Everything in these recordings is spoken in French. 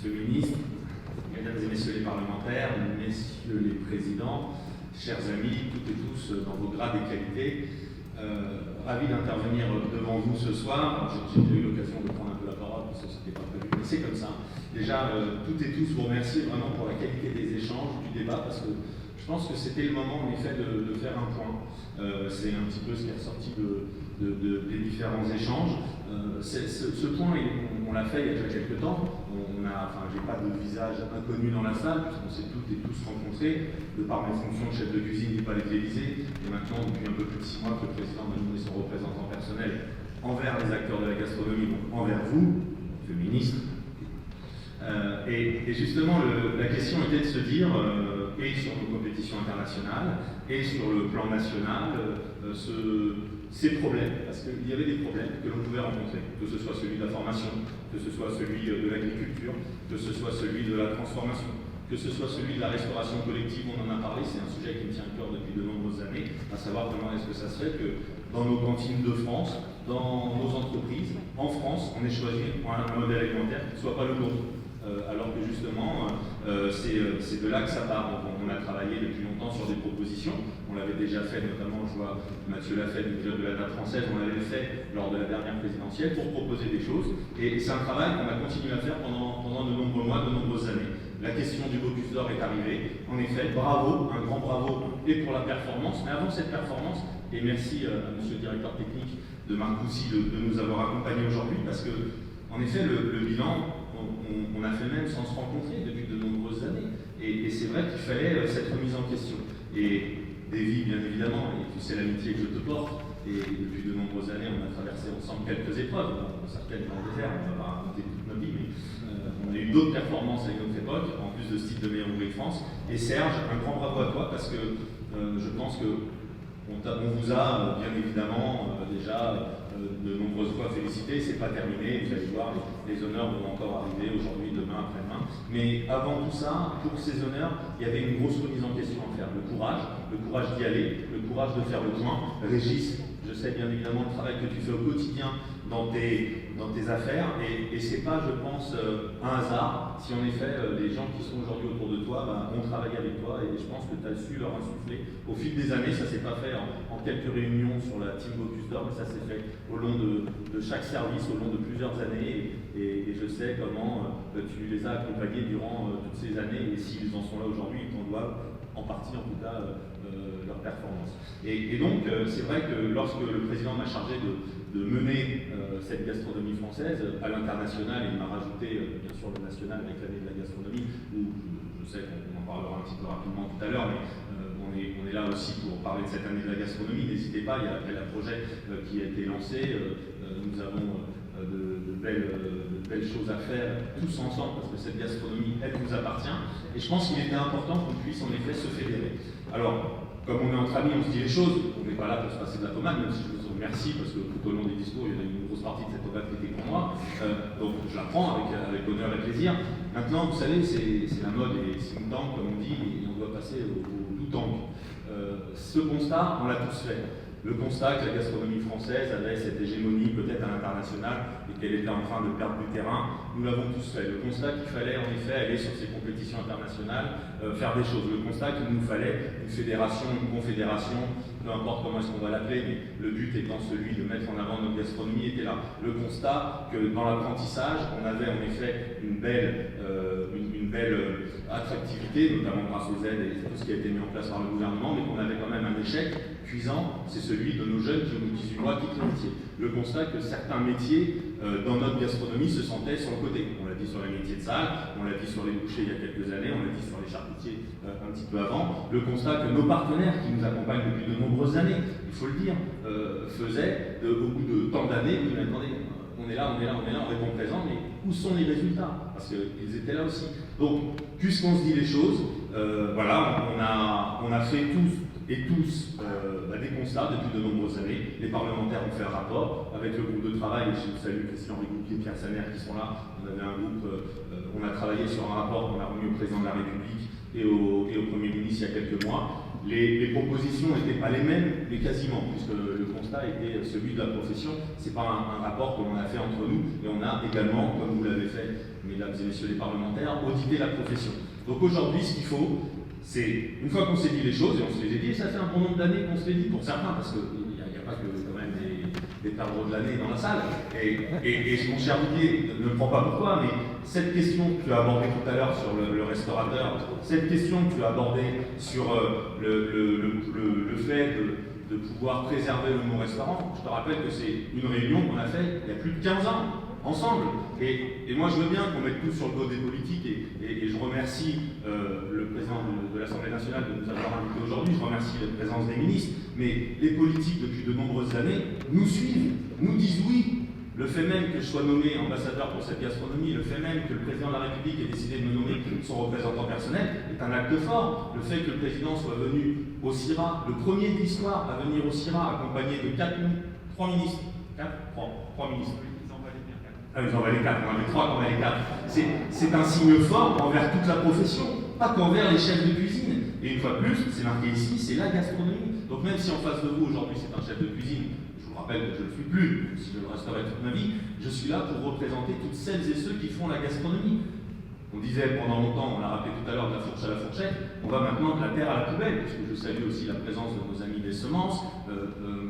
Monsieur le ministre, mesdames et messieurs les parlementaires, messieurs les présidents, chers amis, toutes et tous dans vos grades et qualités, ravi d'intervenir devant vous ce soir. J'ai eu l'occasion de prendre un peu la parole parce que ce n'était pas prévu, mais c'est comme ça. Déjà, toutes et tous vous remercier vraiment pour la qualité des échanges, du débat, parce que je pense que c'était le moment en effet de faire un point. C'est un petit peu ce qui est ressorti des différents échanges. Ce point, on l'a fait il y a déjà quelques temps. J'ai pas de visage inconnu dans la salle, puisqu'on s'est toutes et tous rencontrés, de par mes fonctions de chef de cuisine du Palais de l'Élysée, et maintenant, depuis un peu plus de 6 mois, que le président m'a nommé son représentant personnel envers les acteurs de la gastronomie, donc envers vous, le ministre. Et justement, la question était de se dire, et sur nos compétitions internationales, et sur le plan national, ces problèmes, parce qu'il y avait des problèmes que l'on pouvait rencontrer, que ce soit celui de la formation, que ce soit celui de l'agriculture, que ce soit celui de la transformation, que ce soit celui de la restauration collective, on en a parlé, c'est un sujet qui me tient à cœur depuis de nombreuses années, à savoir comment est-ce que ça se fait que dans nos cantines de France, dans nos entreprises, en France, on ait choisi un modèle alimentaire qui ne soit pas le nôtre. Alors que justement, c'est de là que ça part. Donc, on a travaillé depuis longtemps sur des propositions. On l'avait déjà fait, notamment, je vois Mathieu l'a fait du club de la table française, on l'avait fait lors de la dernière présidentielle pour proposer des choses. Et c'est un travail qu'on a continué à faire pendant de nombreux mois, de nombreuses années. La question du Bocuse d'Or est arrivée. En effet, bravo, un grand bravo, et pour la performance. Mais avant cette performance, et merci à monsieur le directeur technique de Marcoussis de nous avoir accompagnés aujourd'hui, parce que, en effet, le bilan, on a fait même sans se rencontrer depuis de nombreuses années. Et c'est vrai qu'il fallait cette remise en question. Et Davy, bien évidemment, et tu sais l'amitié que je te porte, et depuis de nombreuses années, on a traversé ensemble quelques épreuves, certaines dans le désert, on va pas raconter toute notre vie, mais on a eu d'autres performances à une autre époque, en plus de ce titre de meilleur ouvrier de France. Et Serge, un grand bravo à toi, parce que je pense que on vous a bien évidemment déjà de nombreuses fois félicité, c'est pas terminé, vous allez voir, les honneurs vont encore arriver aujourd'hui, demain, après-demain. Mais avant tout ça, pour ces honneurs, il y avait une grosse remise en question à faire. Le courage d'y aller, le courage de faire le point. Régis, je sais bien évidemment le travail que tu fais au quotidien dans tes affaires, et c'est pas, je pense, un hasard si en effet les gens qui sont aujourd'hui autour de toi ont travaillé avec toi, et je pense que tu as su leur insuffler au fil des années. Ça s'est pas fait en quelques réunions sur la team Bocuse d'Or, mais ça s'est fait au long de chaque service, au long de plusieurs années, et je sais comment tu les as accompagnés durant toutes ces années, et s'ils en sont là aujourd'hui, ils t'en doivent en partie en tout cas leur performance. Et donc c'est vrai que lorsque le président m'a chargé de mener cette gastronomie française à l'international, et il m'a rajouté bien sûr le national avec l'année de la gastronomie, où je sais qu'on en parlera un petit peu rapidement tout à l'heure, mais on est là aussi pour parler de cette année de la gastronomie. N'hésitez pas, il y a l'appel à projet qui a été lancé, nous avons de belles choses à faire tous ensemble, parce que cette gastronomie, elle vous appartient, et je pense qu'il était important qu'on puisse en effet se fédérer. Alors, comme on est entre amis, on se dit les choses, on n'est pas là pour se passer de la pommade, même si je vous remercie, parce que tout au long des discours, il y en a une grosse partie de cette pommade qui était pour moi, donc je la prends avec honneur et plaisir. Maintenant, vous savez, c'est la mode et c'est une tank, comme on dit, et on doit passer au tout tank. Ce constat, on l'a tous fait. Le constat que la gastronomie française avait cette hégémonie peut-être à l'international et qu'elle était en train de perdre du terrain, nous l'avons tous fait. Le constat qu'il fallait en effet aller sur ces compétitions internationales, faire des choses. Le constat qu'il nous fallait une fédération, une confédération, peu importe comment est-ce qu'on va l'appeler, mais le but étant celui de mettre en avant notre gastronomie était là. Le constat que dans l'apprentissage, on avait en effet une belle attractivité, notamment grâce aux aides et tout ce qui a été mis en place par le gouvernement, mais qu'on avait quand même un échec cuisant, c'est celui de nos jeunes qui au bout de 18 mois quittent le métier. Le constat que certains métiers dans notre gastronomie se sentaient sur le côté. On l'a dit sur les métiers de salle, on l'a dit sur les bouchers il y a quelques années, on l'a dit sur les charcutiers un petit peu avant. Le constat que nos partenaires qui nous accompagnent depuis de nombreuses années, il faut le dire, faisaient au bout de tant d'années, oui, mais attendez, on est là, on répond présent, mais où sont les résultats? Parce qu'ils étaient là aussi. Donc, puisqu'on se dit les choses, voilà, on a fait tous des constats depuis de nombreuses années. Les parlementaires ont fait un rapport avec le groupe de travail, et je salue Christian Rigoupier et Pierre Saner qui sont là. On avait un groupe, on a travaillé sur un rapport qu'on a remis au président de la République et au Premier ministre il y a quelques mois. Les propositions n'étaient pas les mêmes, mais quasiment, puisque le constat était celui de la profession. Ce n'est pas un rapport que l'on a fait entre nous, et on a également, comme vous l'avez fait, mesdames et messieurs les parlementaires, audité la profession. Donc aujourd'hui, ce qu'il faut, c'est, une fois qu'on s'est dit les choses, et on se les a dit, et ça fait un bon nombre d'années qu'on se les dit pour certains, parce qu'il n'y a pas que quand même des perdreaux de l'année dans la salle. Et mon cher Didier, ne me prends pas pour toi, mais cette question que tu as abordée tout à l'heure sur le restaurateur, cette question que tu as abordée sur le fait de pouvoir préserver le mot restaurant, je te rappelle que c'est une réunion qu'on a faite il y a plus de 15 ans, ensemble. Et moi, je veux bien qu'on mette tout sur le dos des politiques, et je remercie le président de l'Assemblée nationale de nous avoir invités aujourd'hui, je remercie la présence des ministres, mais les politiques, depuis de nombreuses années, nous suivent, nous disent oui. Le fait même que je sois nommé ambassadeur pour cette gastronomie, le fait même que le président de la République ait décidé de me nommer son représentant personnel, est un acte fort. Le fait que le président soit venu au CIRA, le premier de l'histoire à venir au CIRA, accompagné de 3 ministres. 3 ministres. Ah, ils en valaient 4, on en avait 3, on en avait 4. C'est un signe fort envers toute la profession, pas qu'envers les chefs de cuisine. Et une fois de plus, c'est marqué ici, c'est la gastronomie. Donc même si en face de vous, aujourd'hui, c'est un chef de cuisine, je vous rappelle que je ne le suis plus, si je le resterai toute ma vie, je suis là pour représenter toutes celles et ceux qui font la gastronomie. On disait pendant longtemps, on l'a rappelé tout à l'heure, de la fourche à la fourchette, on va maintenant de la terre à la poubelle, puisque je salue aussi la présence de nos amis des semences,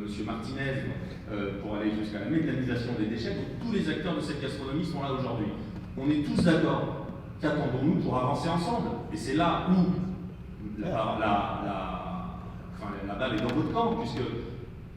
Monsieur Martinez, pour aller jusqu'à la méthanisation des déchets. Donc tous les acteurs de cette gastronomie sont là aujourd'hui. On est tous d'accord. Qu'attendons-nous pour avancer ensemble? Et c'est là où la balle est dans votre camp, puisque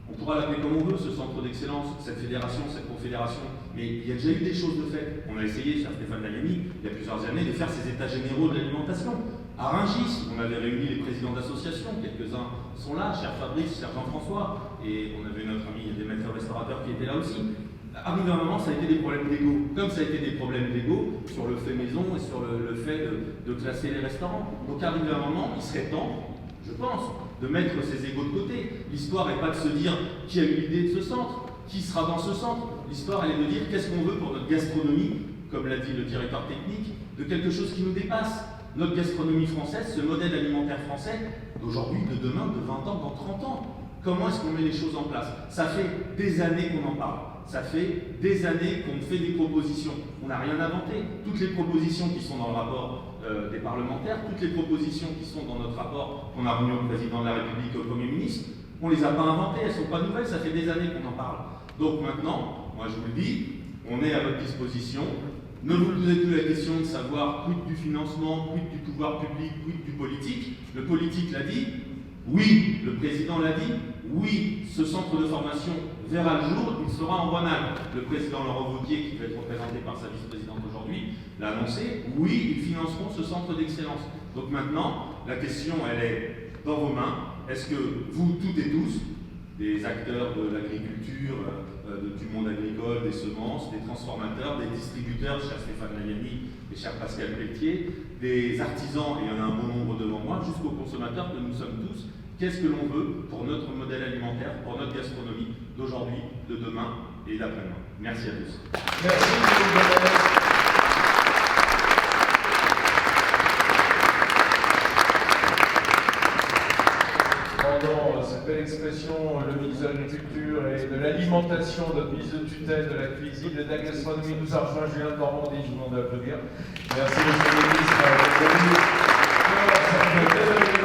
on pourra l'appeler comme on veut, ce centre d'excellence, cette fédération, cette confédération, mais il y a déjà eu des choses de fait. On a essayé, cher Stéphane Dayani, il y a plusieurs années, de faire ces états généraux de l'alimentation. À Rungis, on avait réuni les présidents d'associations, quelques-uns sont là, cher Fabrice, cher Jean-François, et on avait notre ami des maîtres restaurateurs qui étaient là aussi. Arrivé à un moment, ça a été des problèmes d'ego, comme ça a été des problèmes d'ego sur le fait maison et sur le fait de classer les restaurants. Donc arrivé à un moment, il serait temps, je pense, de mettre ces égos de côté. L'histoire n'est pas de se dire qui a eu l'idée de ce centre, qui sera dans ce centre. L'histoire, elle est de dire qu'est-ce qu'on veut pour notre gastronomie, comme l'a dit le directeur technique, de quelque chose qui nous dépasse. Notre gastronomie française, ce modèle alimentaire français, d'aujourd'hui, de demain, de 20 ans, dans 30 ans. Comment est-ce qu'on met les choses en place? Ça fait des années qu'on en parle. Ça fait des années qu'on fait des propositions. On n'a rien inventé. Toutes les propositions qui sont dans le rapport des parlementaires, toutes les propositions qui sont dans notre rapport qu'on a remis au président de la République et au Premier ministre, on ne les a pas inventées, elles ne sont pas nouvelles, ça fait des années qu'on en parle. Donc maintenant, moi je vous le dis, on est à votre disposition. Ne vous posez plus la question de savoir quid du financement, quid du pouvoir public, quid du politique. Le politique l'a dit, oui, le président l'a dit, oui, ce centre de formation verra le jour, il sera en Rhône-Alpes. Le président Laurent Wauquiez, qui va être représenté par sa vice-présidente aujourd'hui, l'a annoncé, oui, ils financeront ce centre d'excellence. Donc maintenant, la question, elle est dans vos mains. Est-ce que vous, toutes et tous, des acteurs de l'agriculture, du monde agricole, des semences, des transformateurs, des distributeurs, cher Stéphane Dayani et cher Pascal Pelletier, des artisans, et il y en a un bon nombre devant moi, jusqu'aux consommateurs que nous sommes tous, qu'est-ce que l'on veut pour notre modèle alimentaire, pour notre gastronomie d'aujourd'hui, de demain et d'après-demain. Merci à tous. Merci. Pendant cette belle expression, le ministre de l'Agriculture et de l'Alimentation, notre ministre de tutelle de la cuisine et de la gastronomie nous a rejoint, Julien de Normandie, je vous demande d'applaudir. Merci monsieur le ministre d'être venu.